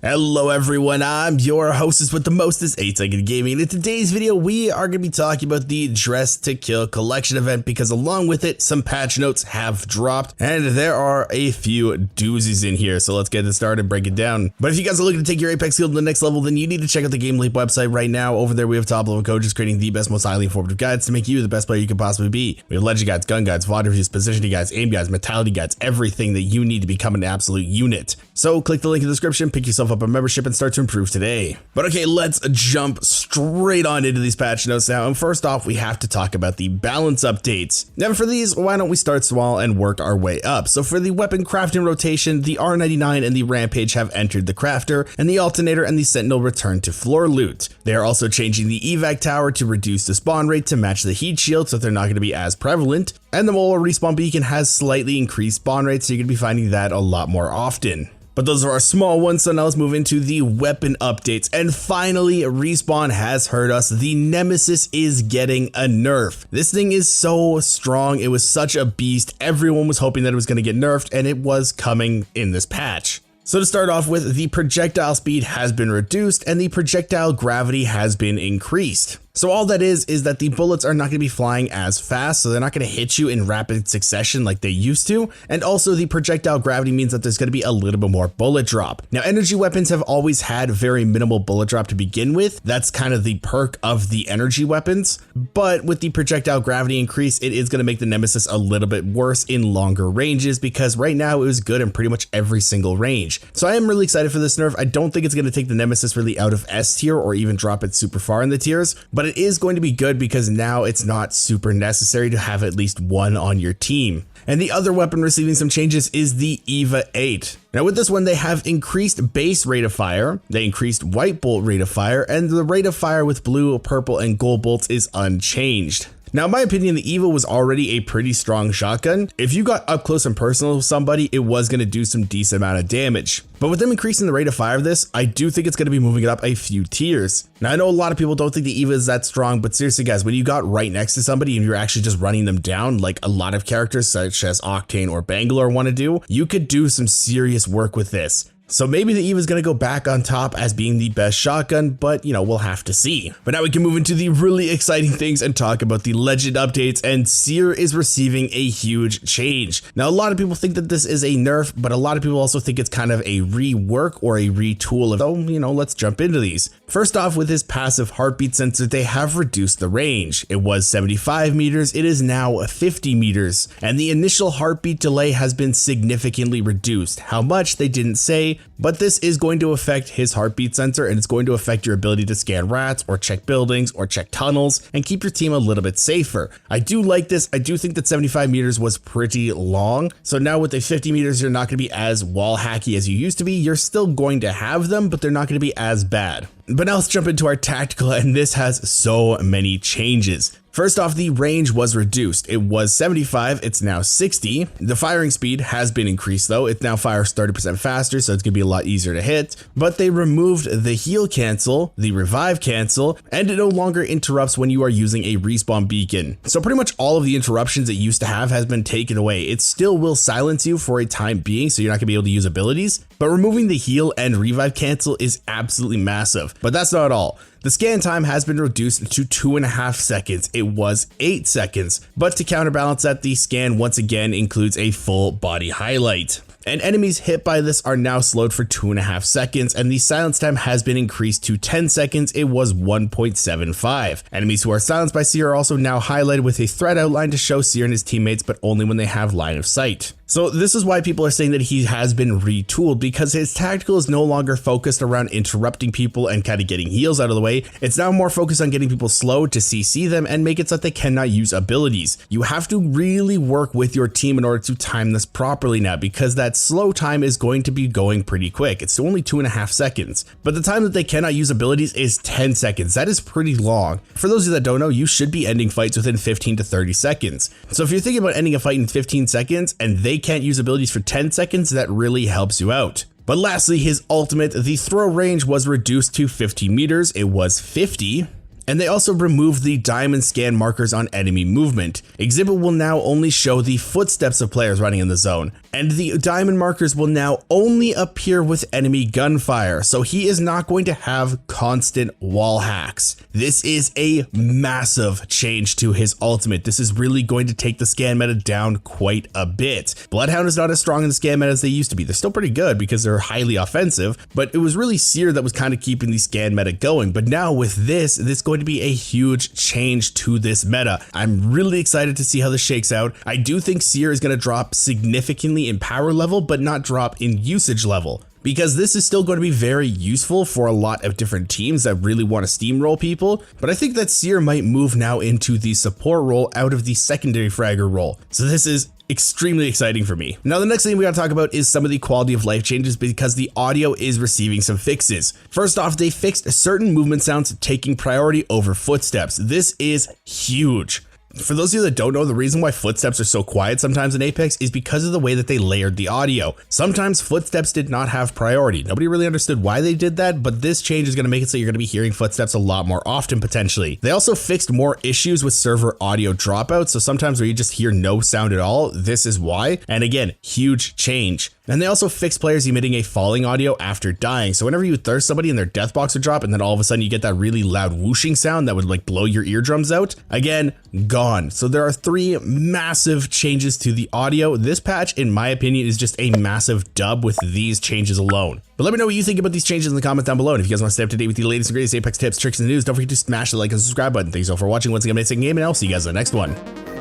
Hello everyone, I'm your hostess with the mostest, 8-Second Gaming, and in today's video we are going to be talking about the Dress to Kill collection event because along with it some patch notes have dropped and there are a few doozies in here, so let's get it started and break it down. But if you guys are looking to take your Apex skill to the next level, then you need to check out the GameLeap website right now. Over there we have top level coaches creating the best, most highly informative guides to make you the best player you can possibly be. We have legend guides, gun guides, VOD reviews, positioning guides, aim guides, mentality guides, everything that you need to become an absolute unit. So click the link in the description, pick yourself up a membership and start to improve today. But okay, let's jump straight on into these patch notes now. And first off, we have to talk about the balance updates. Now for these, why don't we start small and work our way up? So for the weapon crafting rotation, the R99 and the Rampage have entered the crafter, and the Alternator and the Sentinel return to floor loot. They are also changing the evac tower to reduce the spawn rate to match the heat shield so they're not going to be as prevalent. And the mobile respawn beacon has slightly increased spawn rates, so you're going to be finding that a lot more often. But those are our small ones, so now let's move into the weapon updates. And finally, Respawn has heard us. The Nemesis is getting a nerf. This thing is so strong. It was such a beast. Everyone was hoping that it was going to get nerfed, and it was coming in this patch. So to start off with, the projectile speed has been reduced and the projectile gravity has been increased. So all that is that the bullets are not going to be flying as fast, so they're not going to hit you in rapid succession like they used to. And also the projectile gravity means that there's going to be a little bit more bullet drop. Now energy weapons have always had very minimal bullet drop to begin with. That's kind of the perk of the energy weapons. But with the projectile gravity increase, it is going to make the Nemesis a little bit worse in longer ranges because right now it was good in pretty much every single range. So I am really excited for this nerf. I don't think it's going to take the Nemesis really out of S tier or even drop it super far in the tiers, but it is going to be good because now it's not super necessary to have at least one on your team. And the other weapon receiving some changes is the EVA 8. Now with this one, they have increased base rate of fire, they increased white bolt rate of fire, and the rate of fire with blue, purple, and gold bolts is unchanged. Now, in my opinion, the EVA was already a pretty strong shotgun. If you got up close and personal with somebody, it was going to do some decent amount of damage. But with them increasing the rate of fire of this, I do think it's going to be moving it up a few tiers. Now, I know a lot of people don't think the EVA is that strong, but seriously, guys, when you got right next to somebody and you're actually just running them down, like a lot of characters such as Octane or Bangalore want to do, you could do some serious work with this. So maybe the EVA is going to go back on top as being the best shotgun, but you know, we'll have to see. But now we can move into the really exciting things and talk about the legend updates, and SEER is receiving a huge change. Now, a lot of people think that this is a nerf, but a lot of people also think it's kind of a rework or a retool. So, you know, let's jump into these. First off, with his passive heartbeat sensor, they have reduced the range. It was 75 meters, it is now 50 meters, and the initial heartbeat delay has been significantly reduced. How much, they didn't say, but this is going to affect his heartbeat sensor and it's going to affect your ability to scan rats or check buildings or check tunnels and keep your team a little bit safer. I do like this. I do think that 75 meters was pretty long. So now with the 50 meters, you're not going to be as wall hacky as you used to be. You're still going to have them, but they're not going to be as bad. But now let's jump into our tactical, and this has so many changes. First off, the range was reduced. It was 75, it's now 60. The firing speed has been increased though. It now fires 30% faster, so it's gonna be a lot easier to hit. But they removed the heal cancel, the revive cancel, and it no longer interrupts when you are using a respawn beacon. So pretty much all of the interruptions it used to have has been taken away. It still will silence you for a time being, so you're not gonna be able to use abilities, but removing the heal and revive cancel is absolutely massive. But that's not all. The scan time has been reduced to 2.5 seconds. It was 8 seconds, but to counterbalance that, the scan once again includes a full body highlight. And enemies hit by this are now slowed for 2.5 seconds, and the silence time has been increased to 10 seconds. It was 1.75. Enemies who are silenced by SEER are also now highlighted with a threat outline to show SEER and his teammates, but only when they have line of sight. So this is why people are saying that he has been retooled, because his tactical is no longer focused around interrupting people and kind of getting heals out of the way. It's now more focused on getting people slowed to CC them and make it so that they cannot use abilities. You have to really work with your team in order to time this properly now, because that slow time is going to be going pretty quick. It's only 2.5 seconds, but the time that they cannot use abilities is 10 seconds. That is pretty long. For those of you that don't know, you should be ending fights within 15 to 30 seconds. So if you're thinking about ending a fight in 15 seconds and they can't use abilities for 10 seconds, that really helps you out. But lastly, his ultimate, the throw range was reduced to 50 meters. It was 50. And they also removed the diamond scan markers on enemy movement. Exhibit will now only show the footsteps of players running in the zone. And the diamond markers will now only appear with enemy gunfire, so he is not going to have constant wall hacks. This is a massive change to his ultimate. This is really going to take the scan meta down quite a bit. Bloodhound is not as strong in the scan meta as they used to be. They're still pretty good because they're highly offensive, but it was really SEER that was kind of keeping the scan meta going. But now with this is going to be a huge change to this meta. I'm really excited to see how this shakes out. I do think SEER is going to drop significantly in power level, but not drop in usage level, because this is still going to be very useful for a lot of different teams that really want to steamroll people. But I think that SEER might move now into the support role out of the secondary fragger role. So this is extremely exciting for me. Now, the next thing we gotta talk about is some of the quality of life changes, because the audio is receiving some fixes. First off, they fixed certain movement sounds taking priority over footsteps. This is huge. For those of you that don't know, the reason why footsteps are so quiet sometimes in Apex is because of the way that they layered the audio. Sometimes footsteps did not have priority. Nobody really understood why they did that, but this change is going to make it so you're going to be hearing footsteps a lot more often potentially. They also fixed more issues with server audio dropouts, so sometimes where you just hear no sound at all, this is why. And again, huge change. And they also fixed players emitting a falling audio after dying. So whenever you would thirst somebody and their death box would drop, and then all of a sudden you get that really loud whooshing sound that would like blow your eardrums out, again, gone. So there are 3 massive changes to the audio. This patch, in my opinion, is just a massive dub with these changes alone. But let me know what you think about these changes in the comments down below. And if you guys want to stay up to date with the latest and greatest Apex tips, tricks, and news, don't forget to smash the like and subscribe button. Thanks all for watching. Once again, it's a game, and I'll see you guys in the next one.